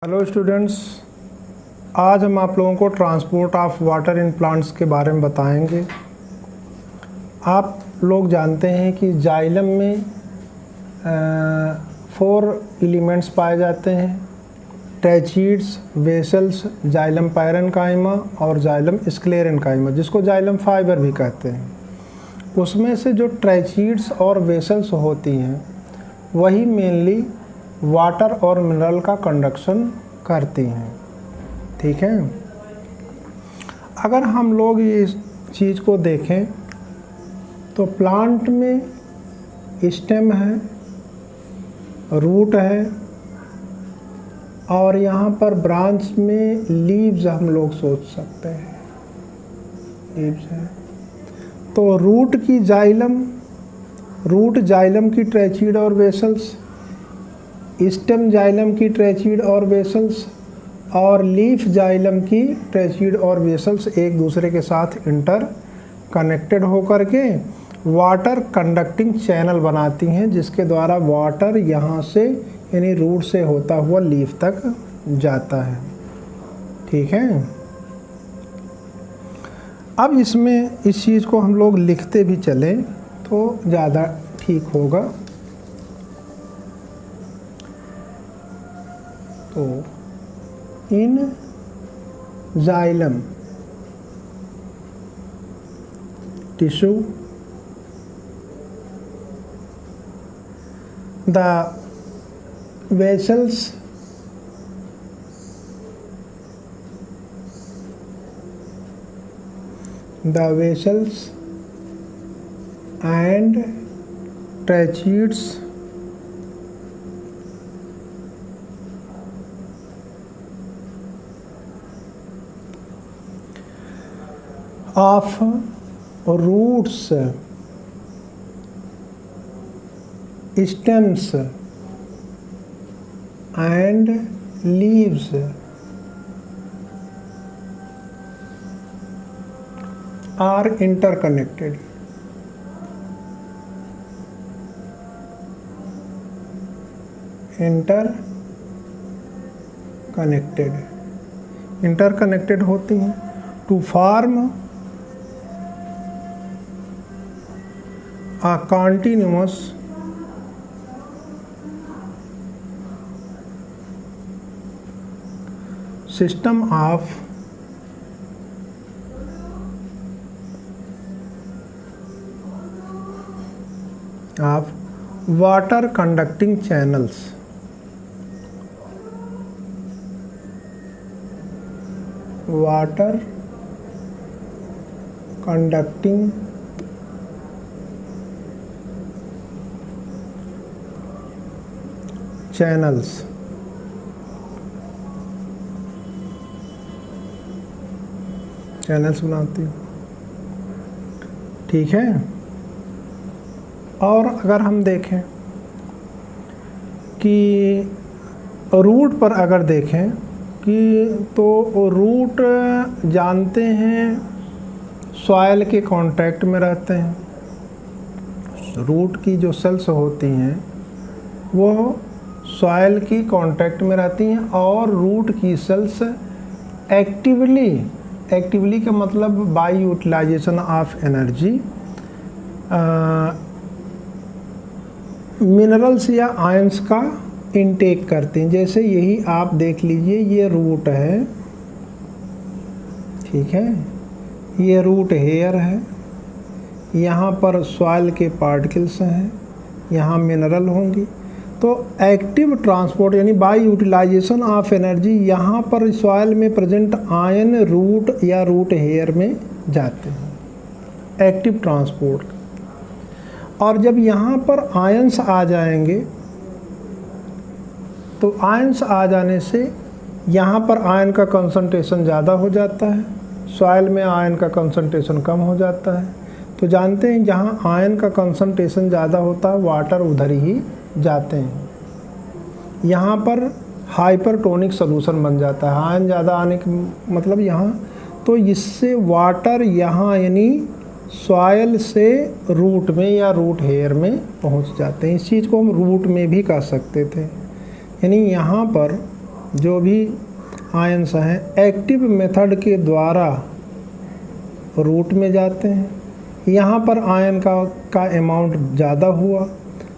Hello students, आज हम आप लोगों को transport of water in plants के बारे में बताएंगे। आप लोग जानते हैं कि जाइलम में 4 एलिमेंट्स पाए जाते हैं: ट्रैचीड्स, वेसल्स, जाइलम पैरेन्काइमा और जाइलम स्क्लेरेन्काइमा, जिसको जाइलम फाइबर भी कहते हैं। उसमें से जो ट्रैचीड्स और वेसल्स होती हैं वही मेनली वाटर और मिनरल का कंडक्शन करती हैं। ठीक है, अगर हम लोग ये चीज़ को देखें तो प्लांट में स्टेम है, रूट है और यहाँ पर ब्रांच में लीव्स हम लोग सोच सकते हैं, लीव्स है। तो रूट जाइलम की ट्रैचीड और वेसल्स, स्टेम जाइलम की ट्रैचीड और वेसल्स और लीफ जाइलम की ट्रैचीड और वेसल्स एक दूसरे के साथ इंटर कनेक्टेड होकर के वाटर कंडक्टिंग चैनल बनाती हैं, जिसके द्वारा वाटर यहाँ से यानी रूट से होता हुआ लीफ तक जाता है। ठीक है, अब इसमें इस चीज़ को हम लोग लिखते भी चलें तो ज़्यादा ठीक होगा। तो in xylem tissue the vessels and tracheids of roots, stems and leaves are interconnected. Interconnected होती हैं to form a continuous system of water conducting channels. Water conducting channels. Channels बनाती हूँ। ठीक है, और अगर हम देखें कि रूट पर अगर देखें कि तो रूट जानते हैं सॉइल के कांटेक्ट में रहते हैं। रूट की जो सेल्स होती हैं वो सॉइल की कांटेक्ट में रहती हैं और रूट की सेल्स एक्टिवली का मतलब by utilisation of energy minerals या आयंस का इनटेक करती हैं। जैसे यही आप देख लीजिए, ये रूट है, ठीक है, ये रूट हेयर है, यहाँ पर सॉइल के पार्टिकल्स हैं, यहाँ मिनरल होंगी। तो एक्टिव ट्रांसपोर्ट यानी बाय यूटिलाइजेशन ऑफ एनर्जी यहाँ पर सॉइल में प्रेजेंट आयन रूट या रूट हेयर में जाते हैं, एक्टिव ट्रांसपोर्ट। और जब यहाँ पर आयंस आ जाएंगे तो आयंस आ जाने से यहाँ पर आयन का कंसंट्रेशन ज़्यादा हो जाता है, सॉइल में आयन का कंसंट्रेशन कम हो जाता है। तो जानते हैं जहाँ आयन का कंसंट्रेशन ज़्यादा होता है वाटर उधर ही जाते हैं। यहाँ पर हाइपरटोनिक सॉल्यूशन बन जाता है, आयन ज़्यादा आने के मतलब यहाँ, तो इससे वाटर यहाँ यानी सॉइल से रूट में या रूट हेयर में पहुँच जाते हैं। इस चीज़ को हम रूट में भी कह सकते थे, यानी यहाँ पर जो भी आयंस हैं एक्टिव मेथड के द्वारा रूट में जाते हैं। यहाँ पर आयन का अमाउंट ज़्यादा हुआ,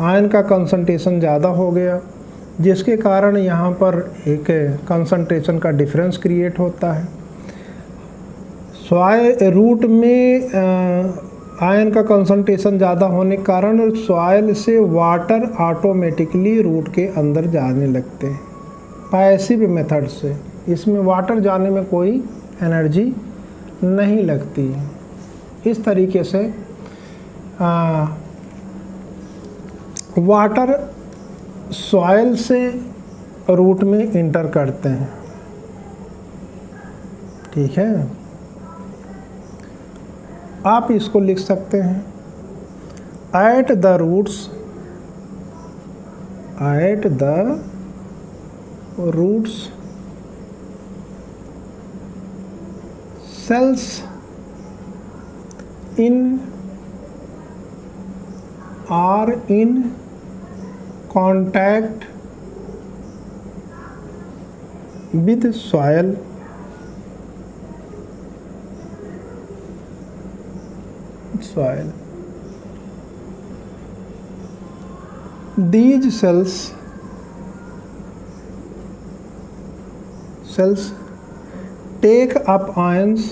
आयन का कंसंट्रेशन ज़्यादा हो गया, जिसके कारण यहाँ पर एक कंसंट्रेशन का डिफरेंस क्रिएट होता है। रूट में आयन का कंसंट्रेशन ज़्यादा होने के कारण सॉइल से वाटर ऑटोमेटिकली रूट के अंदर जाने लगते हैं पैसिव मेथड से। इसमें वाटर जाने में कोई एनर्जी नहीं लगती। इस तरीके से वाटर सॉइल से रूट में इंटर करते हैं। ठीक है, आप इसको लिख सकते हैं at the roots cells are in contact with soil these cells take up ions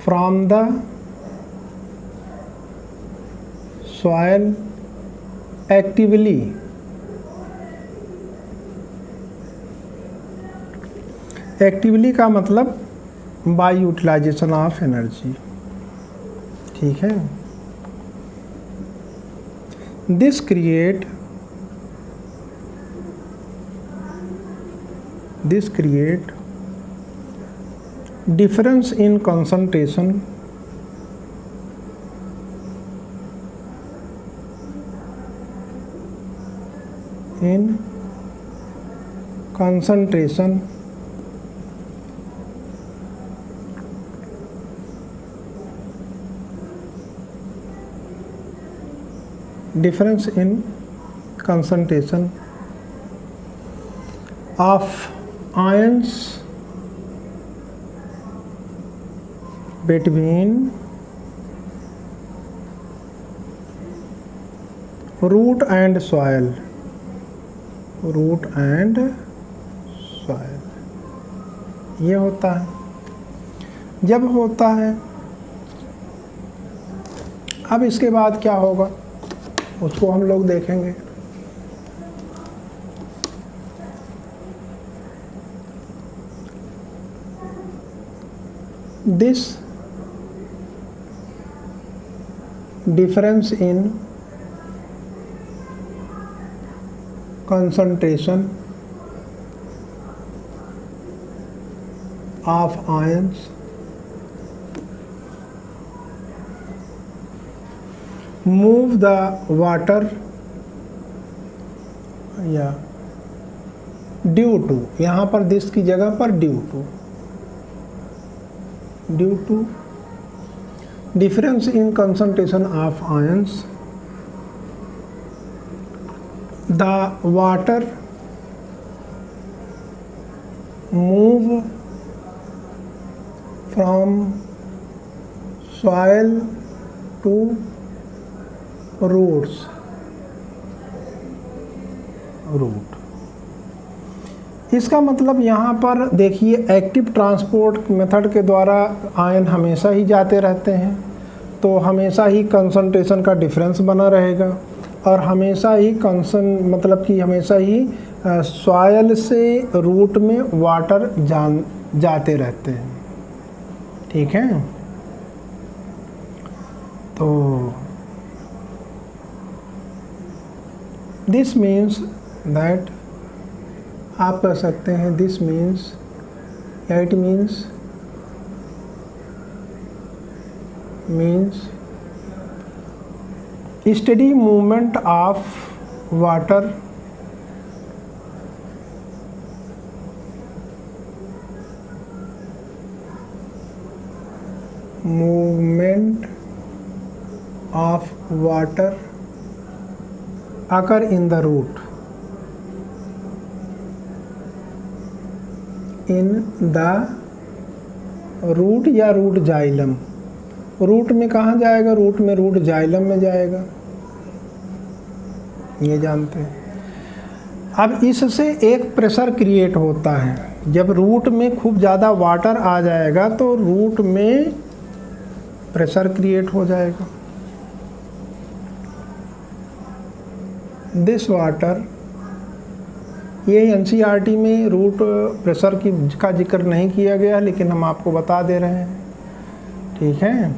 from the soil actively का मतलब बाय यूटिलाइजेशन ऑफ एनर्जी। ठीक है, this create difference in concentration of ions between root and soil। ये होता है जब होता है। अब इसके बाद क्या होगा उसको हम लोग देखेंगे। This difference in concentration of ions move the water due to, यहाँ पर this की जगह पर due to difference in concentration of ions, the water move from soil to root. इसका मतलब यहाँ पर देखिए एक्टिव ट्रांसपोर्ट मेथड के द्वारा आयन हमेशा ही जाते रहते हैं, तो हमेशा ही कंसंट्रेशन का डिफरेंस बना रहेगा और हमेशा ही हमेशा ही सॉयल से रूट में वाटर जाते रहते हैं। ठीक है, तो दिस मीन्स दैट आप कह सकते हैं दिस मीन्स या it means study movement of water occur in the root, in the root या रूट जाइलम। रूट में कहाँ जाएगा? रूट में रूट जाइलम में जाएगा, ये जानते हैं। अब इससे एक प्रेशर क्रिएट होता है। जब रूट में खूब ज़्यादा वाटर आ जाएगा तो रूट में प्रेशर क्रिएट हो जाएगा। दिस वाटर, ये एनसीईआरटी में रूट प्रेशर का जिक्र नहीं किया गया, लेकिन हम आपको बता दे रहे हैं, ठीक है।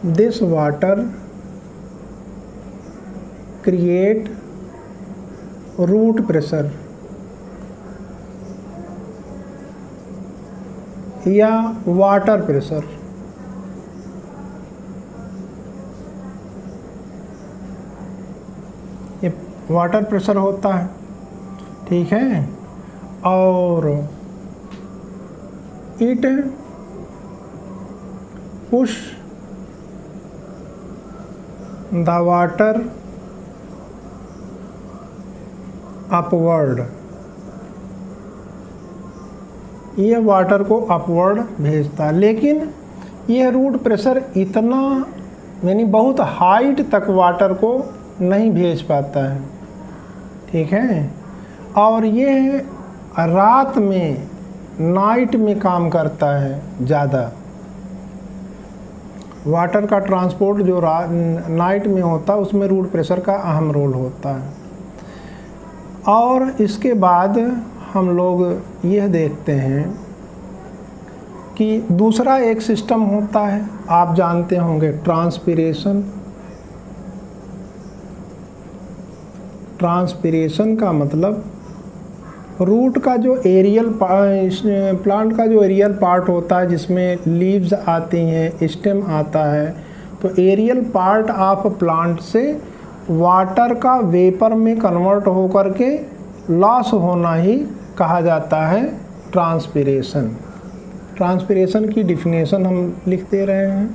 This water create root pressure या वाटर प्रेशर। ये वाटर प्रेशर होता है, ठीक है। और it push the water upward, ये वाटर को अपवर्ड भेजता है। लेकिन यह रूट प्रेशर इतना, यानी बहुत हाइट तक वाटर को नहीं भेज पाता है, ठीक है। और ये रात में, नाइट में काम करता है ज़्यादा। वाटर का ट्रांसपोर्ट जो नाइट में होता है उसमें रूट प्रेशर का अहम रोल होता है। और इसके बाद हम लोग यह देखते हैं कि दूसरा एक सिस्टम होता है, आप जानते होंगे, ट्रांसपिरेशन। ट्रांसपिरेशन का मतलब रूट का जो एरियल प्लांट का जो एरियल पार्ट होता है, जिसमें लीव्स आती हैं, स्टेम आता है, तो एरियल पार्ट ऑफ प्लांट से वाटर का वेपर में कन्वर्ट होकर के लॉस होना ही कहा जाता है ट्रांसपिरेशन। ट्रांसपिरेशन की डिफिनेशन हम लिख दे रहे हैं।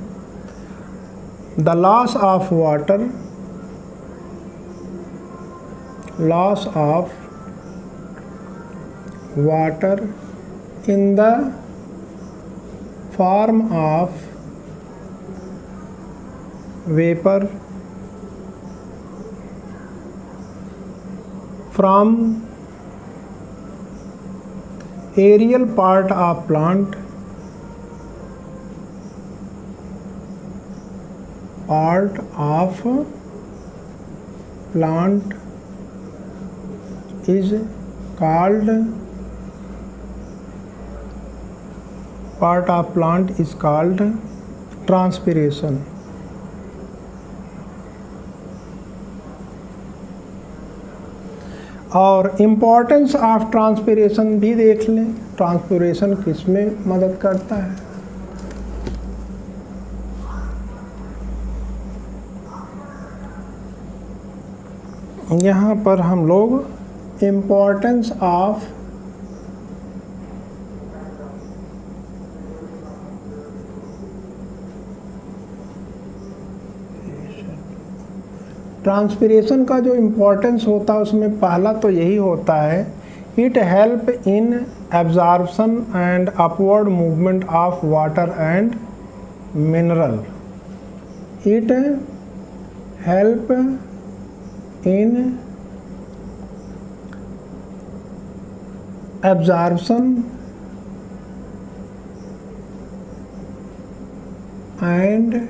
The loss of water, loss of water in the form of vapor from aerial part of plant, is called, part of plant is called transpiration। और इम्पोर्टेंस ऑफ ट्रांसपिरेशन भी देख लें। Transpiration किस में मदद करता है? यहाँ पर हम लोग इम्पोर्टेंस ऑफ ट्रांसपिरेशन का जो इम्पोर्टेंस होता है उसमें पहला तो यही होता है, it help in absorption and upward movement of water and mineral. It help in absorption and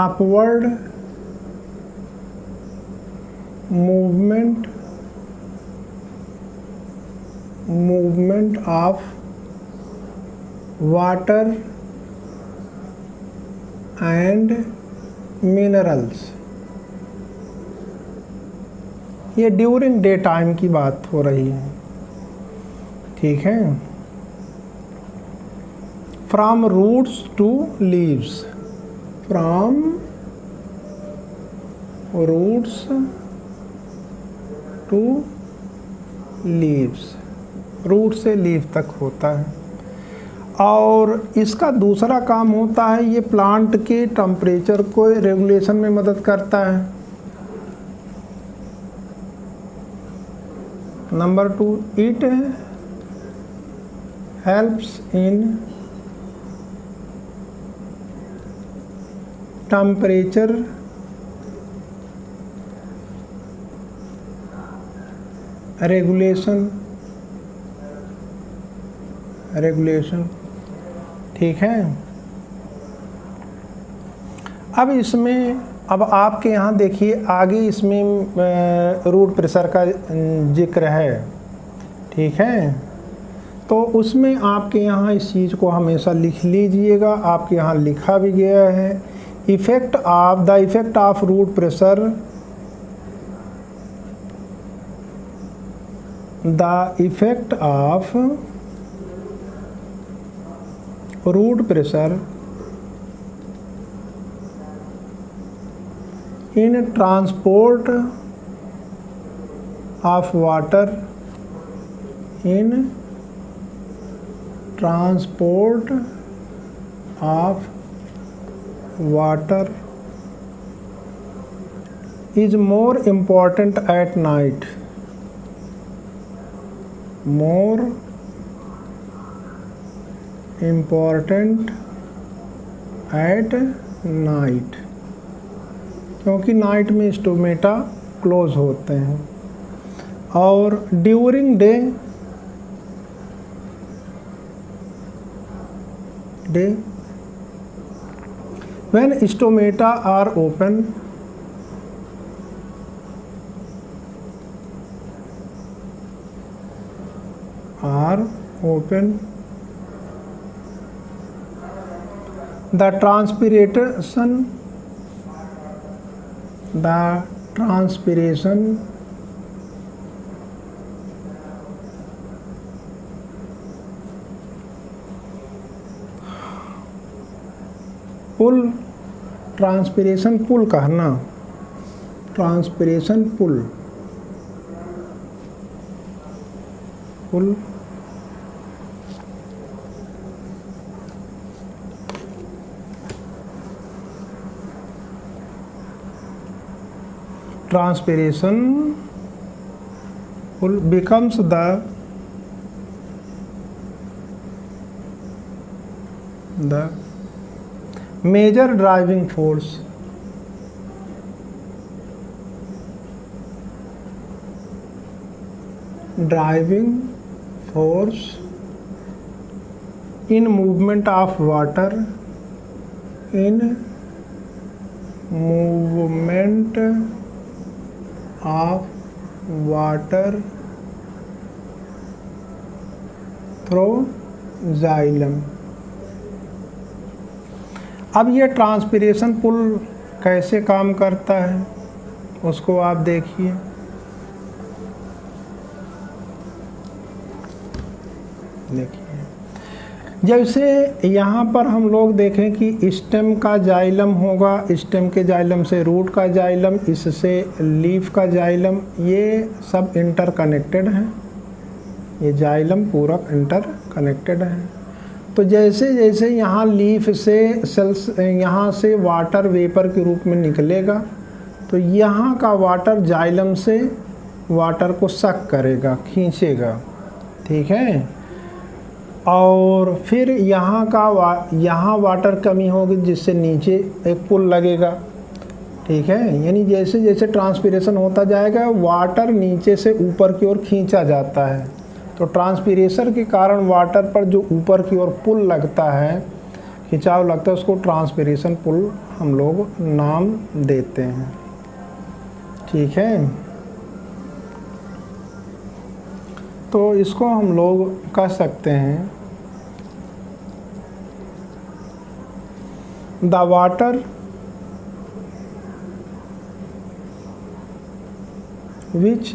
upward movement of water and minerals। ये ड्यूरिंग डे टाइम की बात हो रही है, ठीक है। From roots to leaves, from roots to leaves, root से leave तक होता है। और इसका दूसरा काम होता है ये प्लांट के टेम्परेचर को रेगुलेशन में मदद करता है। Number 2, it helps in temperature regulation. ठीक है। अब इसमें अब आपके यहाँ देखिए आगे इसमें रूट प्रेशर का जिक्र है। ठीक है, तो उसमें आपके यहाँ इस चीज़ को हमेशा लिख लीजिएगा, आपके यहाँ लिखा भी गया है। The effect of root pressure, the effect of root pressure in transport of water, in transport of water is more important at night, more important at night, क्योंकि नाइट में स्टोमेटा क्लोज होते हैं। और during day when stomata are open, the transpiration pull, transpiration pull कहना, transpiration pull transpiration pull becomes the major driving force in movement of water, in movement of water through xylem। अब ये transpiration pull कैसे काम करता है उसको आप देखिए। जैसे यहाँ पर हम लोग देखें कि स्टेम का जाइलम होगा, स्टेम के जाइलम से रूट का जाइलम, इससे लीफ का जाइलम, ये सब इंटरकनेक्टेड हैं। ये जाइलम पूरा इंटरकनेक्टेड है। तो जैसे जैसे यहाँ लीफ से सेल्स यहाँ से वाटर वेपर के रूप में निकलेगा, तो यहाँ का वाटर जाइलम से वाटर को सक करेगा, खींचेगा। ठीक है। और फिर यहाँ वाटर कमी होगी जिससे नीचे एक पुल लगेगा। ठीक है, यानी जैसे जैसे ट्रांसपिरेशन होता जाएगा वाटर नीचे से ऊपर की ओर खींचा जाता है। तो ट्रांसपिरेशन के कारण वाटर पर जो ऊपर की ओर पुल लगता है, खिंचाव लगता है, उसको ट्रांसपिरेशन पुल हम लोग नाम देते हैं। ठीक है, तो इसको हम लोग कह सकते हैं the water which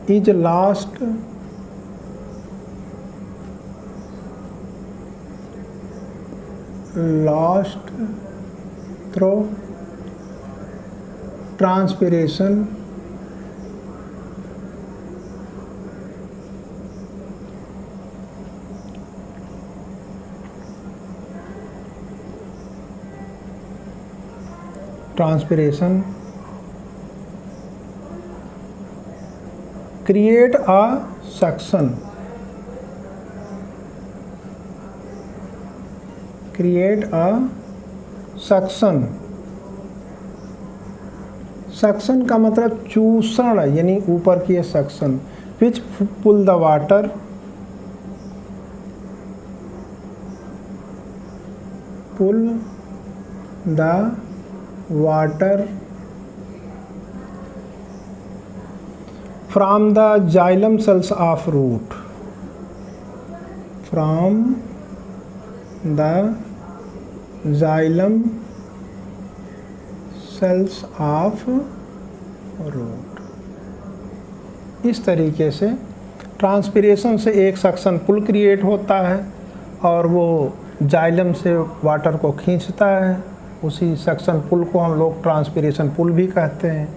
is lost through transpiration transpiration, create a suction, create a suction. Suction का मतलब चूसण, यानी ऊपर की suction. Which pull the water, pull the water from the xylem cells of root, from the xylem cells of root. इस तरीके से transpiration से एक सक्शन पुल क्रिएट होता है और वो जाइलम से वाटर को खींचता है। उसी सक्शन पुल को हम लोग ट्रांसपिरेशन पुल भी कहते हैं।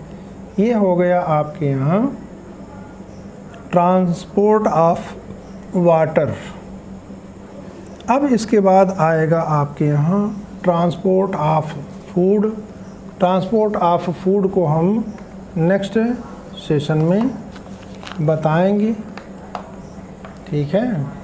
ये हो गया आपके यहाँ ट्रांसपोर्ट ऑफ वाटर। अब इसके बाद आएगा आपके यहाँ transport of food. Transport of food को हम नेक्स्ट सेशन में बताएंगे, ठीक है।